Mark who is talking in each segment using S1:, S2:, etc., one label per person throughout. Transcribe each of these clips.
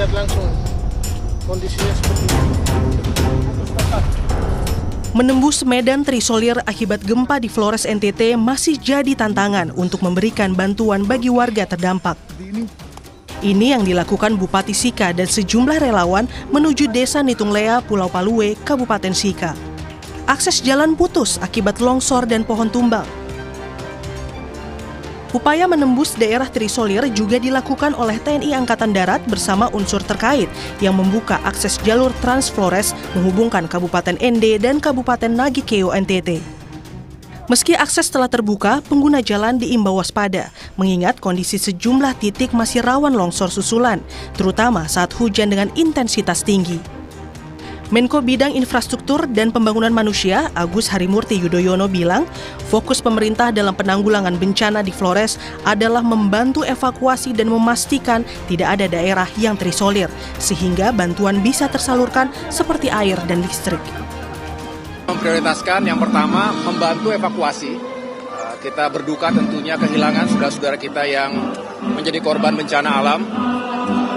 S1: lihat langsung kondisinya seperti ini.
S2: Menembus medan terisolir akibat gempa di Flores NTT masih jadi tantangan untuk memberikan bantuan bagi warga terdampak. Ini yang dilakukan Bupati Sika dan sejumlah relawan menuju Desa Nitunglea, Pulau Palue, Kabupaten Sika. Akses jalan putus akibat longsor dan pohon tumbang. Upaya menembus daerah terisolir juga dilakukan oleh TNI Angkatan Darat bersama unsur terkait yang membuka akses jalur Trans Flores menghubungkan Kabupaten Ende dan Kabupaten Nagikeo NTT. Meski akses telah terbuka, pengguna jalan diimbau waspada, mengingat kondisi sejumlah titik masih rawan longsor susulan, terutama saat hujan dengan intensitas tinggi. Menko Bidang Infrastruktur dan Pembangunan Manusia, Agus Harimurti Yudhoyono bilang, fokus pemerintah dalam penanggulangan bencana di Flores adalah membantu evakuasi dan memastikan tidak ada daerah yang terisolir, sehingga bantuan bisa tersalurkan seperti air dan listrik.
S3: Memprioritaskan yang pertama membantu evakuasi. Kita berduka tentunya kehilangan saudara-saudara kita yang menjadi korban bencana alam.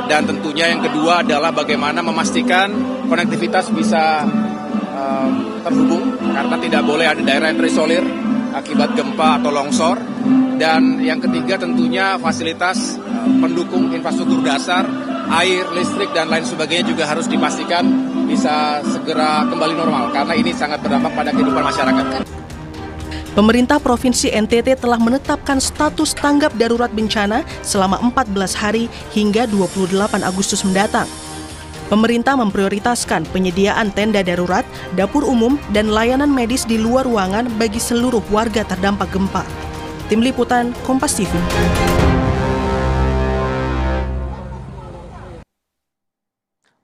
S3: Dan tentunya yang kedua adalah bagaimana memastikan konektivitas bisa terhubung karena tidak boleh ada daerah yang terisolir akibat gempa atau longsor. Dan yang ketiga tentunya fasilitas pendukung infrastruktur dasar, air, listrik, dan lain sebagainya juga harus dipastikan bisa segera kembali normal karena ini sangat berdampak pada kehidupan masyarakat.
S2: Pemerintah Provinsi NTT telah menetapkan status tanggap darurat bencana selama 14 hari hingga 28 Agustus mendatang. Pemerintah memprioritaskan penyediaan tenda darurat, dapur umum, dan layanan medis di luar ruangan bagi seluruh warga terdampak gempa. Tim Liputan, Kompas TV.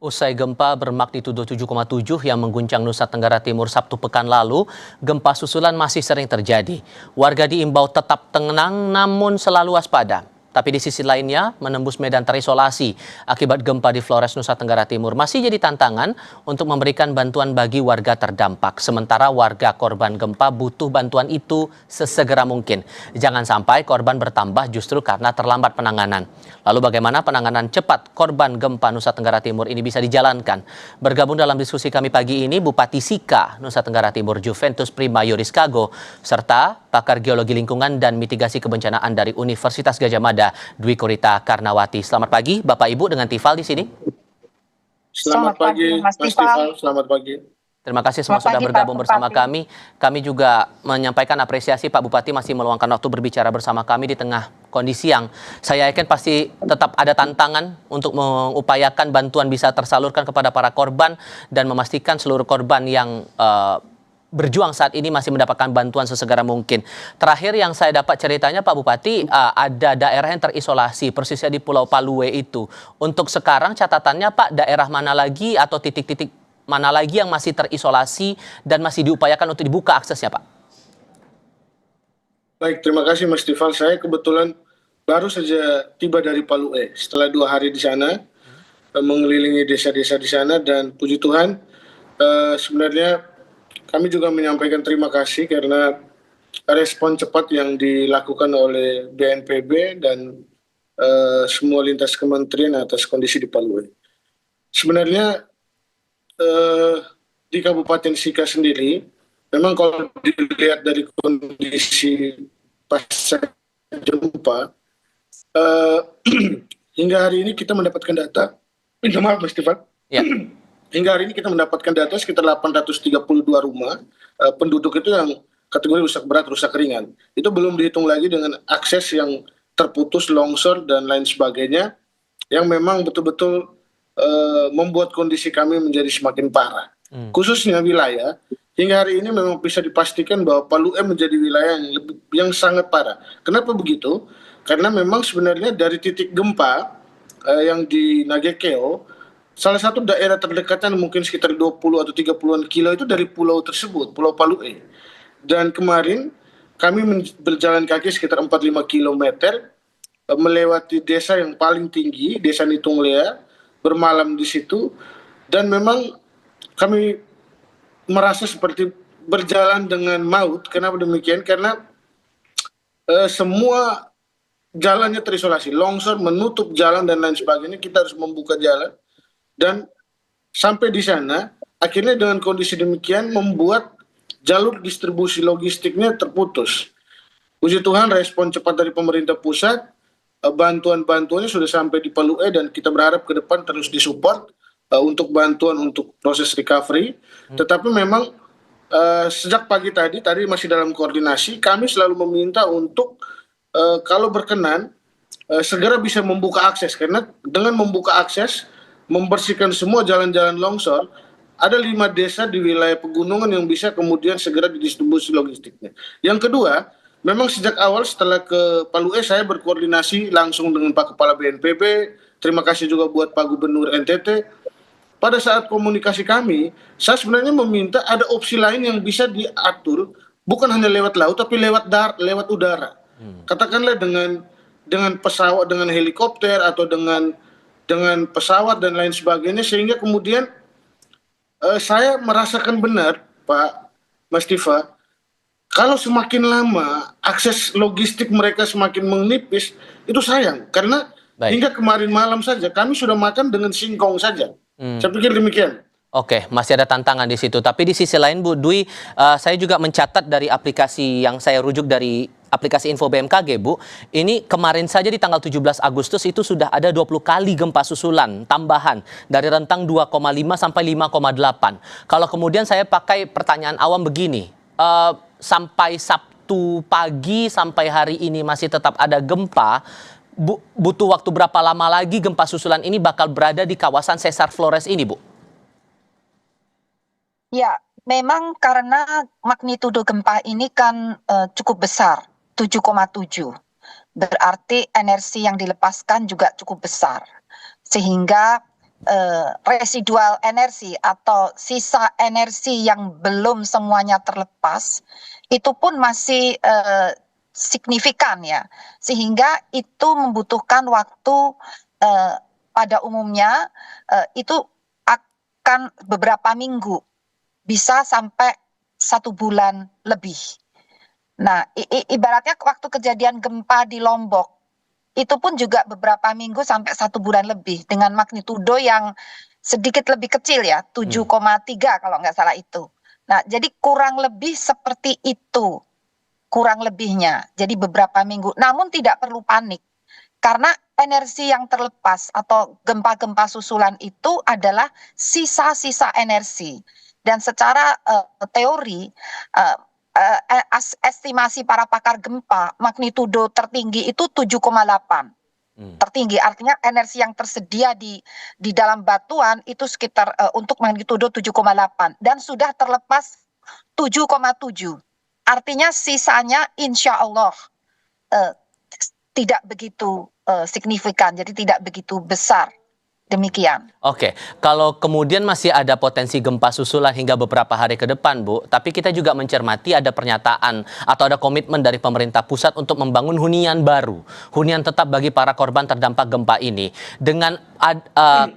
S4: Usai gempa bermagnitudo 7,7 yang mengguncang Nusa Tenggara Timur Sabtu pekan lalu, gempa susulan masih sering terjadi. Warga diimbau tetap tenang namun selalu waspada. Tapi di sisi lainnya, menembus medan terisolasi akibat gempa di Flores, Nusa Tenggara Timur masih jadi tantangan untuk memberikan bantuan bagi warga terdampak. Sementara warga korban gempa butuh bantuan itu sesegera mungkin. Jangan sampai korban bertambah justru karena terlambat penanganan. Lalu bagaimana penanganan cepat korban gempa Nusa Tenggara Timur ini bisa dijalankan? Bergabung dalam diskusi kami pagi ini Bupati Sika, Nusa Tenggara Timur Juventus Prima Yuriskago, serta pakar geologi lingkungan dan mitigasi kebencanaan dari Universitas Gadjah Mada, Dwi Korita Karnawati. Selamat pagi, Bapak Ibu dengan Tifal di sini.
S1: Selamat pagi, Mas Tifal. Selamat pagi.
S4: Terima kasih semua sudah bergabung bersama kami. Kami juga menyampaikan apresiasi Pak Bupati masih meluangkan waktu berbicara bersama kami di tengah kondisi yang saya yakin pasti tetap ada tantangan untuk mengupayakan bantuan bisa tersalurkan kepada para korban dan memastikan seluruh korban yang berjuang saat ini masih mendapatkan bantuan sesegera mungkin. Terakhir yang saya dapat ceritanya Pak Bupati, ada daerah yang terisolasi persisnya di Pulau Palue itu. Untuk sekarang catatannya Pak, daerah mana lagi atau titik-titik mana lagi yang masih terisolasi dan masih diupayakan untuk dibuka aksesnya Pak?
S1: Baik, terima kasih Mas Tifal. Saya kebetulan baru saja tiba dari Palue setelah 2 hari di sana, mengelilingi desa-desa di sana, dan puji Tuhan sebenarnya kami juga menyampaikan terima kasih karena respon cepat yang dilakukan oleh BNPB dan semua lintas kementerian atas kondisi di Palue. Sebenarnya di Kabupaten Sika sendiri, memang kalau dilihat dari kondisi pasca gempa, hingga hari ini kita mendapatkan data, minta maaf Mas Stefan, hingga hari ini kita mendapatkan data sekitar 832 rumah penduduk itu yang kategori rusak berat, rusak ringan. Itu belum dihitung lagi dengan akses yang terputus, longsor, dan lain sebagainya, yang memang betul-betul membuat kondisi kami menjadi semakin parah. Khususnya wilayah, hingga hari ini memang bisa dipastikan bahwa Palue menjadi wilayah yang sangat parah. Kenapa begitu? Karena memang sebenarnya dari titik gempa yang di Nagikeo, salah satu daerah terdekatnya mungkin sekitar 20 atau 30-an kilo itu dari pulau tersebut, Pulau Palue. Dan kemarin kami berjalan kaki sekitar 4-5 kilometer, melewati desa yang paling tinggi, Desa Nitunglea, bermalam di situ, dan memang kami merasa seperti berjalan dengan maut. Kenapa demikian? Karena semua jalannya terisolasi, longsor menutup jalan dan lain sebagainya, kita harus membuka jalan, dan sampai di sana akhirnya dengan kondisi demikian membuat jalur distribusi logistiknya terputus. Puji Tuhan respon cepat dari pemerintah pusat, bantuan-bantuannya sudah sampai di Palu dan kita berharap ke depan terus disupport untuk bantuan untuk proses recovery. Tetapi memang sejak pagi tadi masih dalam koordinasi, kami selalu meminta untuk kalau berkenan segera bisa membuka akses, karena dengan membuka akses, membersihkan semua jalan-jalan longsor, ada 5 desa di wilayah pegunungan yang bisa kemudian segera didistribusi logistiknya. Yang kedua, memang sejak awal setelah ke Palu saya berkoordinasi langsung dengan Pak Kepala BNPB, terima kasih juga buat Pak Gubernur NTT. Pada saat komunikasi kami, saya sebenarnya meminta ada opsi lain yang bisa diatur, bukan hanya lewat laut, tapi lewat udara. Katakanlah dengan pesawat, dengan helikopter, atau dengan pesawat dan lain sebagainya, sehingga kemudian saya merasakan benar, Pak Mas Tifa, kalau semakin lama akses logistik mereka semakin menipis, itu sayang. Karena hingga kemarin malam saja kami sudah makan dengan singkong saja. Saya pikir demikian.
S4: Oke, masih ada tantangan di situ. Tapi di sisi lain, Bu Dwi, saya juga mencatat dari aplikasi yang saya rujuk dari aplikasi Info BMKG, Bu. Ini kemarin saja di tanggal 17 Agustus itu sudah ada 20 kali gempa susulan tambahan dari rentang 2,5 sampai 5,8. Kalau kemudian saya pakai pertanyaan awam begini, sampai Sabtu pagi sampai hari ini masih tetap ada gempa, butuh waktu berapa lama lagi gempa susulan ini bakal berada di kawasan Sesar Flores ini, Bu?
S5: Ya, memang karena magnitudo gempa ini kan cukup besar, 7,7. Berarti energi yang dilepaskan juga cukup besar. Sehingga residual energi atau sisa energi yang belum semuanya terlepas, itu pun masih signifikan ya. Sehingga itu membutuhkan waktu pada umumnya itu akan beberapa minggu. Bisa sampai 1 bulan lebih. Nah, ibaratnya waktu kejadian gempa di Lombok, itu pun juga beberapa minggu sampai 1 bulan lebih, dengan magnitudo yang sedikit lebih kecil ya, 7,3 kalau nggak salah itu. Nah, jadi kurang lebih seperti itu, kurang lebihnya. Jadi beberapa minggu, namun tidak perlu panik. Karena energi yang terlepas atau gempa-gempa susulan itu adalah sisa-sisa energi. Dan secara teori, estimasi para pakar gempa, magnitudo tertinggi itu 7,8. Tertinggi, artinya energi yang tersedia di dalam batuan itu sekitar untuk magnitudo 7,8. Dan sudah terlepas 7,7. Artinya sisanya insya Allah tidak begitu signifikan, jadi tidak begitu besar. Demikian.
S4: Oke, kalau kemudian masih ada potensi gempa susulan hingga beberapa hari ke depan, Bu, tapi kita juga mencermati ada pernyataan atau ada komitmen dari pemerintah pusat untuk membangun hunian baru, hunian tetap bagi para korban terdampak gempa ini. Dengan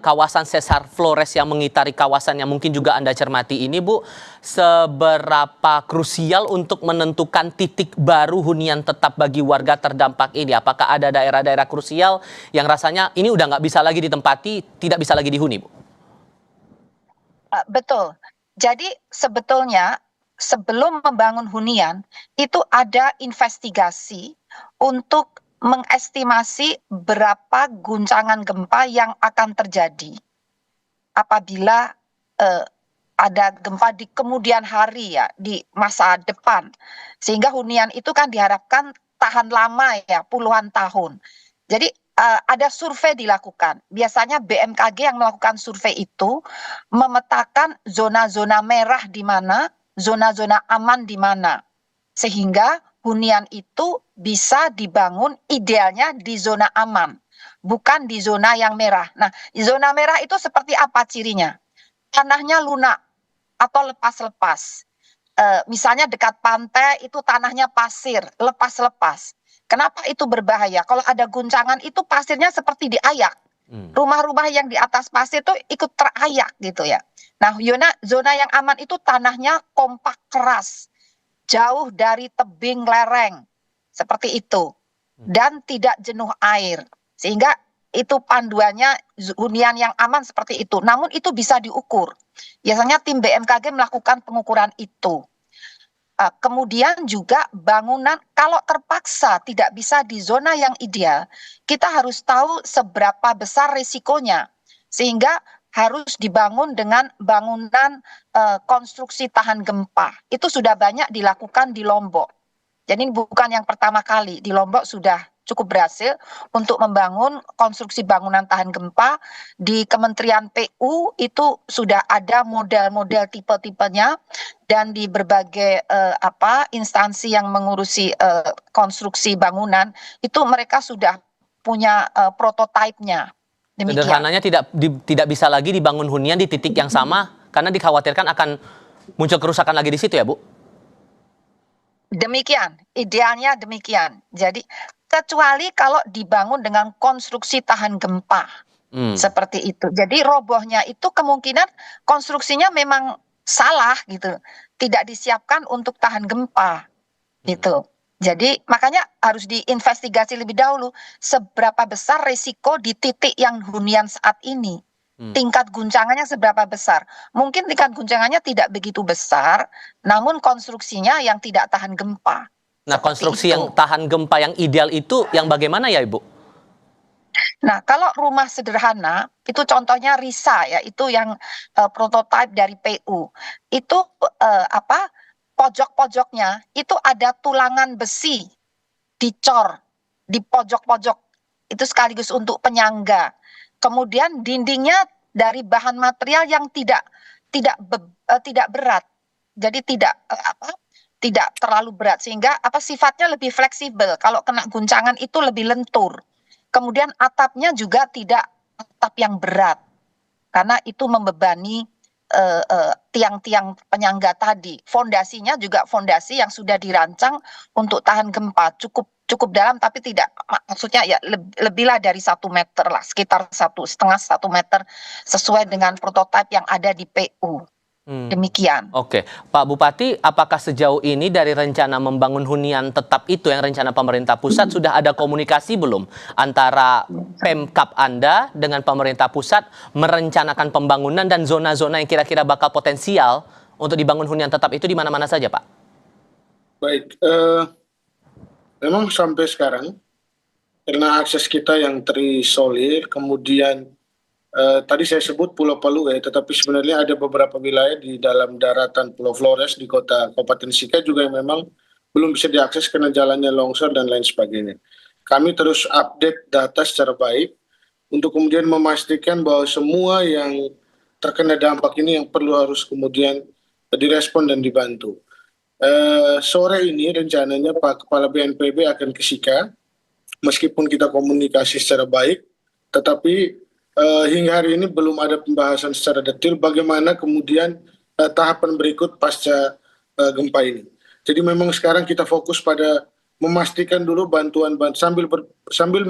S4: kawasan Sesar Flores yang mengitari kawasan yang mungkin juga Anda cermati ini, Bu, seberapa krusial untuk menentukan titik baru hunian tetap bagi warga terdampak ini? Apakah ada daerah-daerah krusial yang rasanya ini udah nggak bisa lagi ditempati, tidak bisa lagi dihuni, Bu?
S5: Betul. Jadi sebetulnya sebelum membangun hunian itu ada investigasi untuk mengestimasi berapa guncangan gempa yang akan terjadi apabila ada gempa di kemudian hari ya, di masa depan. Sehingga hunian itu kan diharapkan tahan lama ya, puluhan tahun. Jadi ada survei dilakukan. Biasanya BMKG yang melakukan survei itu memetakan zona-zona merah di mana, zona-zona aman di mana. Sehingga hunian itu bisa dibangun idealnya di zona aman, bukan di zona yang merah. Nah, di zona merah itu seperti apa cirinya? Tanahnya lunak atau lepas-lepas. Misalnya dekat pantai itu tanahnya pasir, lepas-lepas. Kenapa itu berbahaya? Kalau ada guncangan itu pasirnya seperti diayak. Rumah-rumah yang di atas pasir itu ikut terayak gitu ya. Nah, zona yang aman itu tanahnya kompak keras, jauh dari tebing lereng, seperti itu. dan tidak jenuh air. Sehingga itu panduannya hunian yang aman seperti itu. Namun itu bisa diukur. Biasanya tim BMKG melakukan pengukuran itu. Kemudian juga bangunan kalau terpaksa tidak bisa di zona yang ideal, kita harus tahu seberapa besar risikonya. Sehingga harus dibangun dengan bangunan konstruksi tahan gempa. Itu sudah banyak dilakukan di Lombok. Jadi bukan yang pertama kali. Di Lombok sudah cukup berhasil untuk membangun konstruksi bangunan tahan gempa. Di Kementerian PU itu sudah ada model-model tipe-tipenya, dan di berbagai instansi yang mengurusi konstruksi bangunan itu mereka sudah punya prototipenya. Demikian.
S4: Sederhananya tidak bisa lagi dibangun hunian di titik yang sama karena dikhawatirkan akan muncul kerusakan lagi di situ ya, Bu?
S5: Demikian, idealnya demikian. Jadi kecuali kalau dibangun dengan konstruksi tahan gempa. Seperti itu. Jadi robohnya itu kemungkinan konstruksinya memang salah gitu. Tidak disiapkan untuk tahan gempa gitu. Jadi makanya harus diinvestigasi lebih dahulu seberapa besar risiko di titik yang hunian saat ini. Tingkat guncangannya seberapa besar. Mungkin tingkat guncangannya tidak begitu besar, namun konstruksinya yang tidak tahan gempa.
S4: Nah, konstruksi yang tahan gempa yang ideal itu yang bagaimana ya, Ibu?
S5: Nah, kalau rumah sederhana, itu contohnya RISA ya, itu yang prototipe dari PU. Itu pojok-pojoknya itu ada tulangan besi dicor di pojok-pojok. Itu sekaligus untuk penyangga. Kemudian dindingnya dari bahan material yang tidak berat. Jadi tidak terlalu berat sehingga sifatnya lebih fleksibel. Kalau kena guncangan itu lebih lentur. Kemudian atapnya juga tidak atap yang berat. Karena itu membebani tiang-tiang penyangga tadi. Fondasinya juga fondasi yang sudah dirancang untuk tahan gempa, cukup dalam, tapi tidak, maksudnya ya lebihlah dari 1 meter lah, sekitar 1,5-1 meter sesuai dengan prototipe yang ada di PU. Demikian.
S4: Oke, Pak Bupati, apakah sejauh ini dari rencana membangun hunian tetap itu yang rencana pemerintah pusat sudah ada komunikasi belum antara Pemkab Anda dengan pemerintah pusat merencanakan pembangunan dan zona-zona yang kira-kira bakal potensial untuk dibangun hunian tetap itu di mana-mana saja, Pak?
S1: Baik, memang sampai sekarang karena akses kita yang terisolir, kemudian tadi saya sebut Pulau Palu ya, tetapi sebenarnya ada beberapa wilayah di dalam daratan Pulau Flores di kota Kabupaten Sika juga yang memang belum bisa diakses karena jalannya longsor dan lain sebagainya. Kami terus update data secara baik untuk kemudian memastikan bahwa semua yang terkena dampak ini yang perlu harus kemudian direspon dan dibantu. Sore ini rencananya Pak Kepala BNPB akan ke Sika, meskipun kita komunikasi secara baik, tetapi hingga hari ini belum ada pembahasan secara detail bagaimana kemudian tahapan berikut pasca gempa ini. Jadi memang sekarang kita fokus pada memastikan dulu bantuan sambil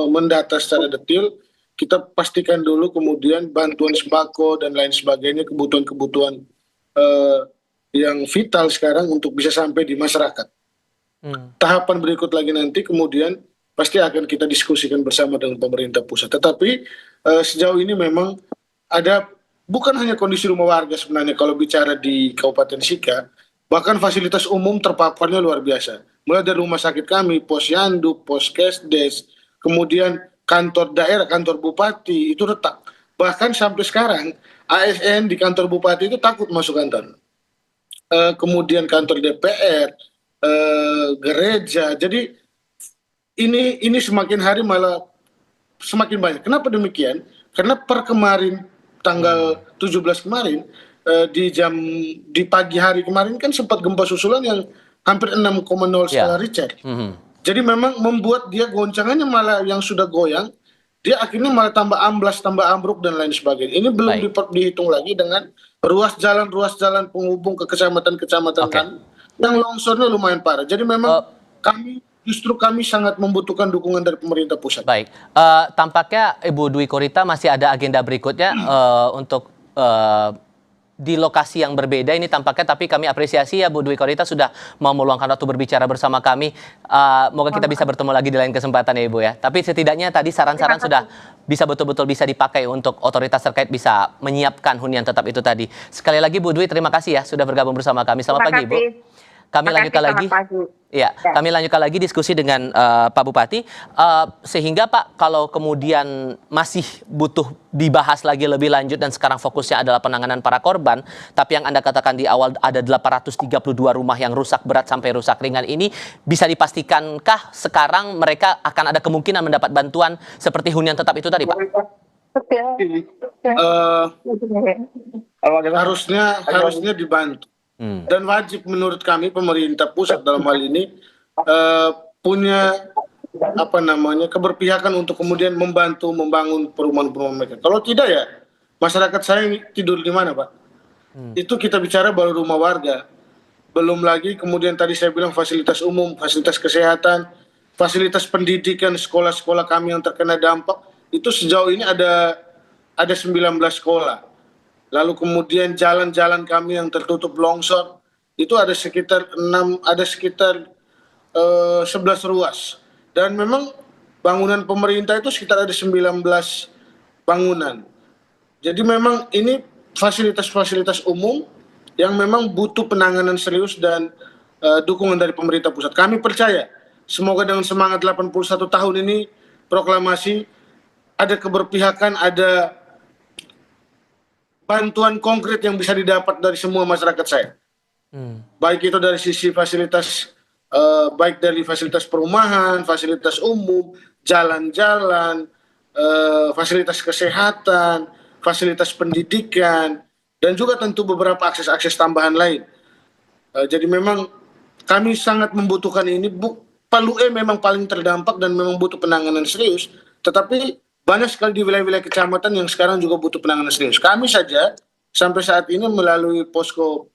S1: mendata secara detail, kita pastikan dulu kemudian bantuan sembako dan lain sebagainya, kebutuhan-kebutuhan yang vital sekarang untuk bisa sampai di masyarakat. Tahapan berikut lagi nanti kemudian pasti akan kita diskusikan bersama dengan pemerintah pusat. Tetapi sejauh ini memang ada bukan hanya kondisi rumah warga sebenarnya kalau bicara di Kabupaten Sika, bahkan fasilitas umum terpaparnya luar biasa. Mulai dari rumah sakit kami, Posyandu, Poskesdes, kemudian kantor daerah, kantor bupati itu retak. Bahkan sampai sekarang ASN di kantor bupati itu takut masuk kantor. Kemudian kantor DPR, gereja. Jadi ini semakin hari malah semakin banyak. Kenapa demikian? Karena per kemarin tanggal 17 kemarin di pagi hari kemarin kan sempat gempa susulan yang hampir 6,0 skala Richter. Jadi memang membuat dia goncangannya malah yang sudah goyang, dia akhirnya malah tambah amblas, tambah ambruk dan lain sebagainya. Ini belum dihitung lagi dengan ruas jalan penghubung ke kecamatan-kecamatan kan yang longsornya lumayan parah. Jadi memang kami sangat membutuhkan dukungan dari pemerintah pusat.
S4: Baik, tampaknya Ibu Dwi Korita masih ada agenda berikutnya untuk di lokasi yang berbeda ini tampaknya, tapi kami apresiasi ya Bu Dwi Korita sudah mau meluangkan waktu berbicara bersama kami. Moga kita bisa bertemu lagi di lain kesempatan ya Ibu ya. Tapi setidaknya tadi saran-saran sudah bisa betul-betul bisa dipakai untuk otoritas terkait bisa menyiapkan hunian tetap itu tadi. Sekali lagi Bu Dwi, terima kasih ya sudah bergabung bersama kami. Selamat pagi Ibu. Kami lanjutkan lagi. Ya, kami lanjutkan lagi diskusi dengan Pak Bupati. Sehingga Pak, kalau kemudian masih butuh dibahas lagi lebih lanjut dan sekarang fokusnya adalah penanganan para korban, tapi yang Anda katakan di awal ada 832 rumah yang rusak berat sampai rusak ringan ini, bisa dipastikankah sekarang mereka akan ada kemungkinan mendapat bantuan seperti hunian tetap itu tadi Pak?
S1: Harusnya dibantu. Dan wajib menurut kami pemerintah pusat dalam hal ini punya keberpihakan untuk kemudian membantu membangun perumahan-perumahan mereka. Kalau tidak ya masyarakat saya tidur di mana Pak? Itu kita bicara baru rumah warga. Belum lagi kemudian tadi saya bilang fasilitas umum, fasilitas kesehatan, fasilitas pendidikan, sekolah-sekolah kami yang terkena dampak itu sejauh ini ada 19 sekolah. Lalu kemudian jalan-jalan kami yang tertutup longsor itu ada sekitar 11 ruas. Dan memang bangunan pemerintah itu sekitar ada 19 bangunan. Jadi memang ini fasilitas-fasilitas umum yang memang butuh penanganan serius dan dukungan dari pemerintah pusat. Kami percaya semoga dengan semangat 81 tahun ini proklamasi ada keberpihakan, ada bantuan konkret yang bisa didapat dari semua masyarakat saya. Baik itu dari sisi fasilitas, baik dari fasilitas perumahan, fasilitas umum, jalan-jalan, fasilitas kesehatan, fasilitas pendidikan, dan juga tentu beberapa akses-akses tambahan lain. Jadi memang kami sangat membutuhkan ini. Palue memang paling terdampak dan memang butuh penanganan serius, tetapi banyak sekali di wilayah-wilayah kecamatan yang sekarang juga butuh penanganan serius. Kami saja sampai saat ini melalui posko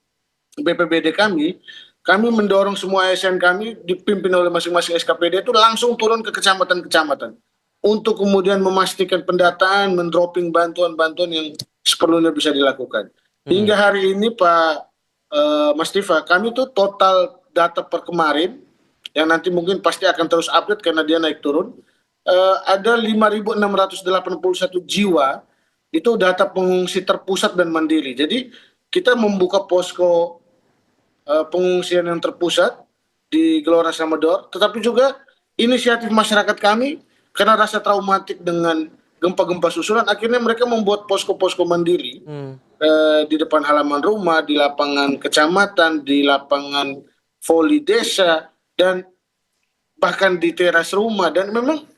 S1: BPBD kami mendorong semua ASN kami dipimpin oleh masing-masing SKPD itu langsung turun ke kecamatan-kecamatan untuk kemudian memastikan pendataan, mendropping bantuan-bantuan yang seperlunya bisa dilakukan. Hingga hari ini Pak Mas Tifa, kami tuh total data per kemarin yang nanti mungkin pasti akan terus update karena dia naik turun. Ada 5.681 jiwa itu data pengungsi terpusat dan mandiri. Jadi kita membuka posko pengungsian yang terpusat di Gelora Samador, tetapi juga inisiatif masyarakat kami karena rasa traumatik dengan gempa-gempa susulan, akhirnya mereka membuat posko-posko mandiri di depan halaman rumah, di lapangan kecamatan, di lapangan voli desa, dan bahkan di teras rumah, dan memang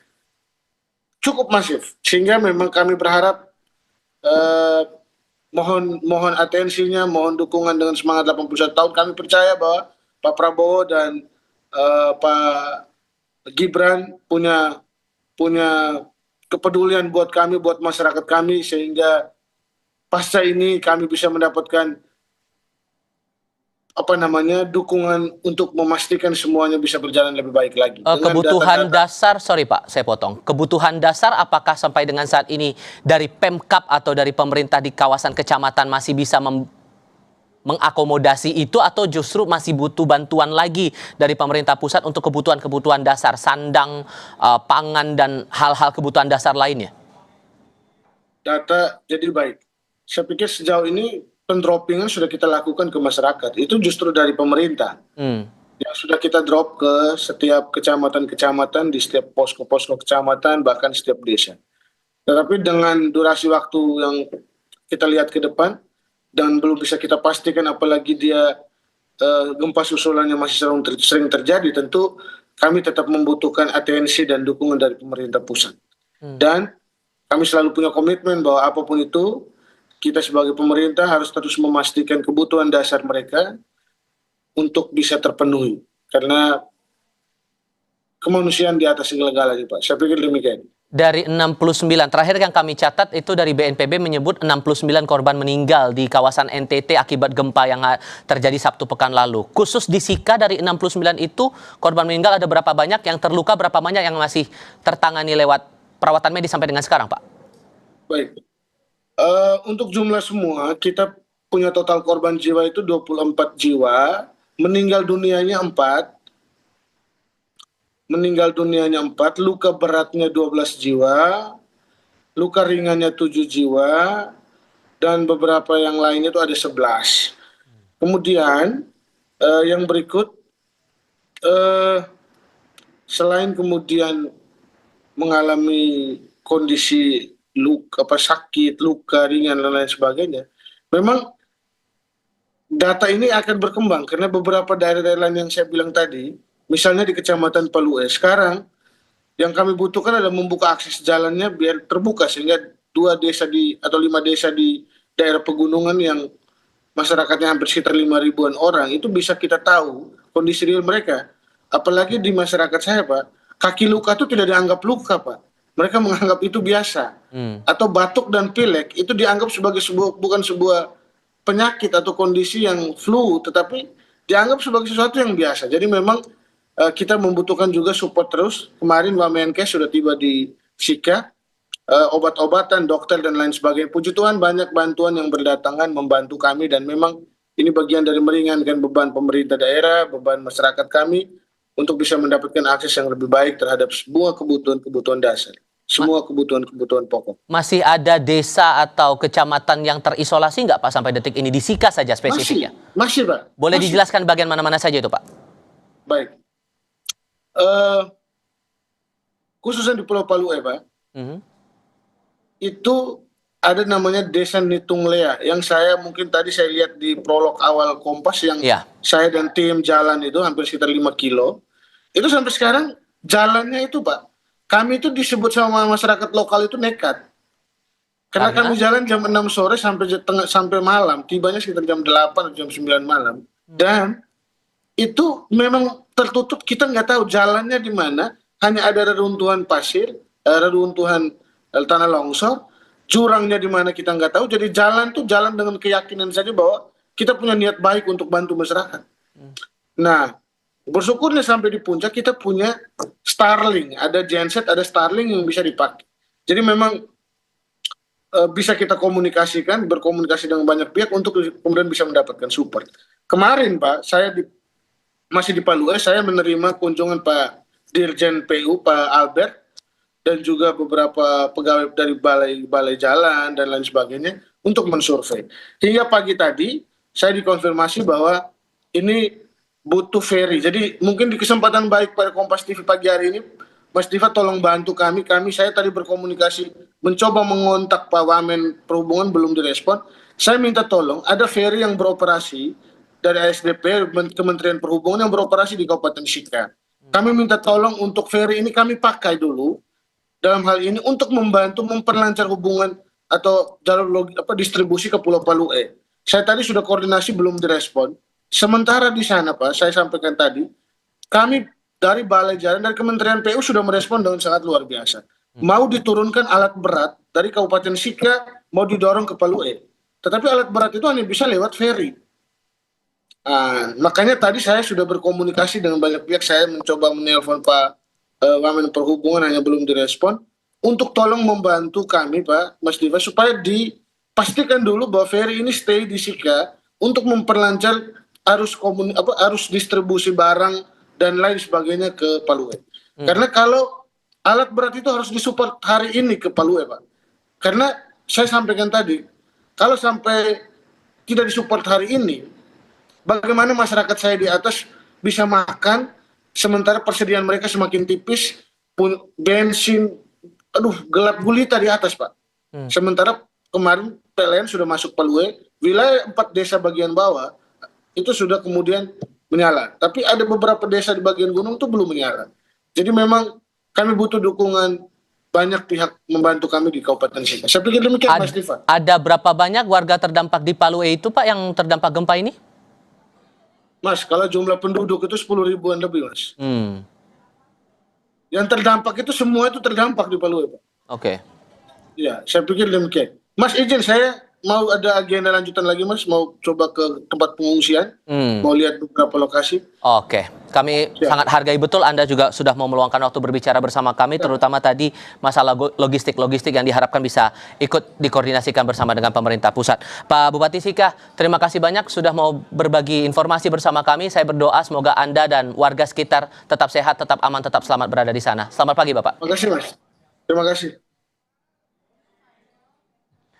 S1: cukup masif, sehingga memang kami berharap mohon atensinya, mohon dukungan dengan semangat 81 tahun. Kami percaya bahwa Pak Prabowo dan Pak Gibran punya kepedulian buat kami, buat masyarakat kami, sehingga pasca ini kami bisa mendapatkan dukungan untuk memastikan semuanya bisa berjalan lebih baik lagi.
S4: Kebutuhan dasar, sorry Pak, saya potong. Kebutuhan dasar apakah sampai dengan saat ini dari Pemkab atau dari pemerintah di kawasan kecamatan masih bisa mengakomodasi itu, atau justru masih butuh bantuan lagi dari pemerintah pusat untuk kebutuhan-kebutuhan dasar, sandang, pangan, dan hal-hal kebutuhan dasar lainnya?
S1: Data jadi baik. Saya pikir sejauh ini pendroppingan sudah kita lakukan ke masyarakat, itu justru dari pemerintah. Yang sudah kita drop ke setiap kecamatan-kecamatan, di setiap posko-posko kecamatan, bahkan setiap desa. Tetapi dengan durasi waktu yang kita lihat ke depan, dan belum bisa kita pastikan apalagi dia gempa susulannya masih sering terjadi, tentu kami tetap membutuhkan atensi dan dukungan dari pemerintah pusat. Dan kami selalu punya komitmen bahwa apapun itu, kita sebagai pemerintah harus terus memastikan kebutuhan dasar mereka untuk bisa terpenuhi. Karena kemanusiaan di atas segala-galanya, Pak. Saya pikir demikian.
S4: Dari 69, terakhir yang kami catat itu dari BNPB menyebut 69 korban meninggal di kawasan NTT akibat gempa yang terjadi Sabtu pekan lalu. Khusus di Sika dari 69 itu korban meninggal ada berapa banyak, yang terluka berapa banyak, yang masih tertangani lewat perawatan medis sampai dengan sekarang, Pak?
S1: Baik. Untuk jumlah semua, kita punya total korban jiwa itu 24 jiwa, meninggal dunianya 4, luka beratnya 12 jiwa, luka ringannya 7 jiwa, dan beberapa yang lainnya itu ada 11. Kemudian yang berikut, selain kemudian mengalami kondisi sakit, luka ringan dan lain sebagainya, memang data ini akan berkembang karena beberapa daerah-daerah lain yang saya bilang tadi, misalnya di Kecamatan Palue, sekarang yang kami butuhkan adalah membuka akses jalannya biar terbuka sehingga 5 desa di daerah pegunungan yang masyarakatnya hampir sekitar 5.000-an orang itu bisa kita tahu kondisi real mereka. Apalagi di masyarakat saya, Pak, kaki luka itu tidak dianggap luka, Pak. Mereka menganggap itu biasa. Atau batuk dan pilek itu dianggap sebagai bukan sebuah penyakit atau kondisi yang flu, tetapi dianggap sebagai sesuatu yang biasa. Jadi memang kita membutuhkan juga support terus. Kemarin Wamenkes sudah tiba di Sika, obat-obatan, dokter dan lain sebagainya. Puji Tuhan banyak bantuan yang berdatangan membantu kami dan memang ini bagian dari meringankan beban pemerintah daerah, beban masyarakat kami untuk bisa mendapatkan akses yang lebih baik terhadap semua kebutuhan dasar. Semua kebutuhan pokok.
S4: Masih ada desa atau kecamatan yang terisolasi nggak Pak sampai detik ini? Di Sika saja spesifiknya.
S1: Masih Pak.
S4: Boleh dijelaskan bagian mana-mana saja itu Pak?
S1: Baik. Khususnya di Pulau Palue Pak, itu ada namanya Desa Nitung Lea yang mungkin tadi saya lihat di prolog awal Kompas yang saya dan tim jalan itu hampir sekitar 5 kilo. Itu sampai sekarang jalannya itu Pak, kami itu disebut sama masyarakat lokal itu nekat. Karena kami jalan jam 6 sore sampai malam, tibanya sekitar jam 8 atau jam 9 malam. Dan itu memang tertutup, kita nggak tahu jalannya di mana, hanya ada reruntuhan pasir, reruntuhan tanah longsor, jurangnya di mana kita nggak tahu. Jadi jalan dengan keyakinan saja bahwa kita punya niat baik untuk bantu masyarakat. Nah, bersyukurnya sampai di puncak kita punya Starlink, ada genset, ada Starlink yang bisa dipakai. Jadi memang bisa kita berkomunikasi dengan banyak pihak untuk kemudian bisa mendapatkan support. Kemarin Pak, masih di Palue, saya menerima kunjungan Pak Dirjen PU, Pak Albert, dan juga beberapa pegawai dari balai jalan dan lain sebagainya untuk mensurvei. Hingga pagi tadi, saya dikonfirmasi bahwa ini butuh ferry. Jadi mungkin di kesempatan baik pada Kompas TV pagi hari ini, Mas Diva tolong bantu kami. Saya tadi berkomunikasi, mencoba mengontak Pak Wamen Perhubungan, belum direspon. Saya minta tolong, ada ferry yang beroperasi dari ASDP, Kementerian Perhubungan yang beroperasi di Kabupaten Sika. Kami minta tolong untuk ferry ini kami pakai dulu, dalam hal ini untuk membantu memperlancar hubungan atau jalur distribusi ke Pulau Palue. Saya tadi sudah koordinasi, belum direspon. Sementara di sana Pak, saya sampaikan tadi, kami dari Balai Jalan, dari Kementerian PU sudah merespon dengan sangat luar biasa. Mau diturunkan alat berat dari Kabupaten Sika, mau didorong ke Palue. Tetapi alat berat itu hanya bisa lewat ferry. Makanya tadi saya sudah berkomunikasi dengan banyak pihak, saya mencoba menelpon Pak Wamen Perhubungan, hanya belum direspon, untuk tolong membantu kami Pak Mas Diva, supaya dipastikan dulu bahwa ferry ini stay di Sika untuk memperlancar arus distribusi barang dan lain sebagainya ke Palue. Karena kalau alat berat itu harus disupport hari ini ke Palue Pak. Karena saya sampaikan tadi, kalau sampai tidak disupport hari ini, bagaimana masyarakat saya di atas bisa makan, sementara persediaan mereka semakin tipis, bensin, gelap gulita di atas Pak. Sementara kemarin PLN sudah masuk Palue, wilayah 4 desa bagian bawah, itu sudah kemudian menyala. Tapi ada beberapa desa di bagian gunung itu belum menyala. Jadi memang kami butuh dukungan banyak pihak membantu kami di Kabupaten Sika. Saya pikir demikian Mas Diva.
S4: Ada berapa banyak warga terdampak di Palue itu Pak yang terdampak gempa ini?
S1: Mas, kalau jumlah penduduk itu 10 ribuan lebih Mas. Yang terdampak itu semua itu terdampak di Palue Pak.
S4: Oke.
S1: Ya, saya pikir demikian. Mas izin saya mau ada agenda lanjutan lagi Mas, mau coba ke tempat pengungsian, mau lihat beberapa lokasi.
S4: Oke, kami sangat hargai betul Anda juga sudah mau meluangkan waktu berbicara bersama kami, terutama tadi masalah logistik yang diharapkan bisa ikut dikoordinasikan bersama dengan pemerintah pusat. Pak Bupati Sika, terima kasih banyak sudah mau berbagi informasi bersama kami. Saya berdoa semoga Anda dan warga sekitar tetap sehat, tetap aman, tetap selamat berada di sana. Selamat pagi Bapak.
S1: Terima kasih Mas. Terima kasih.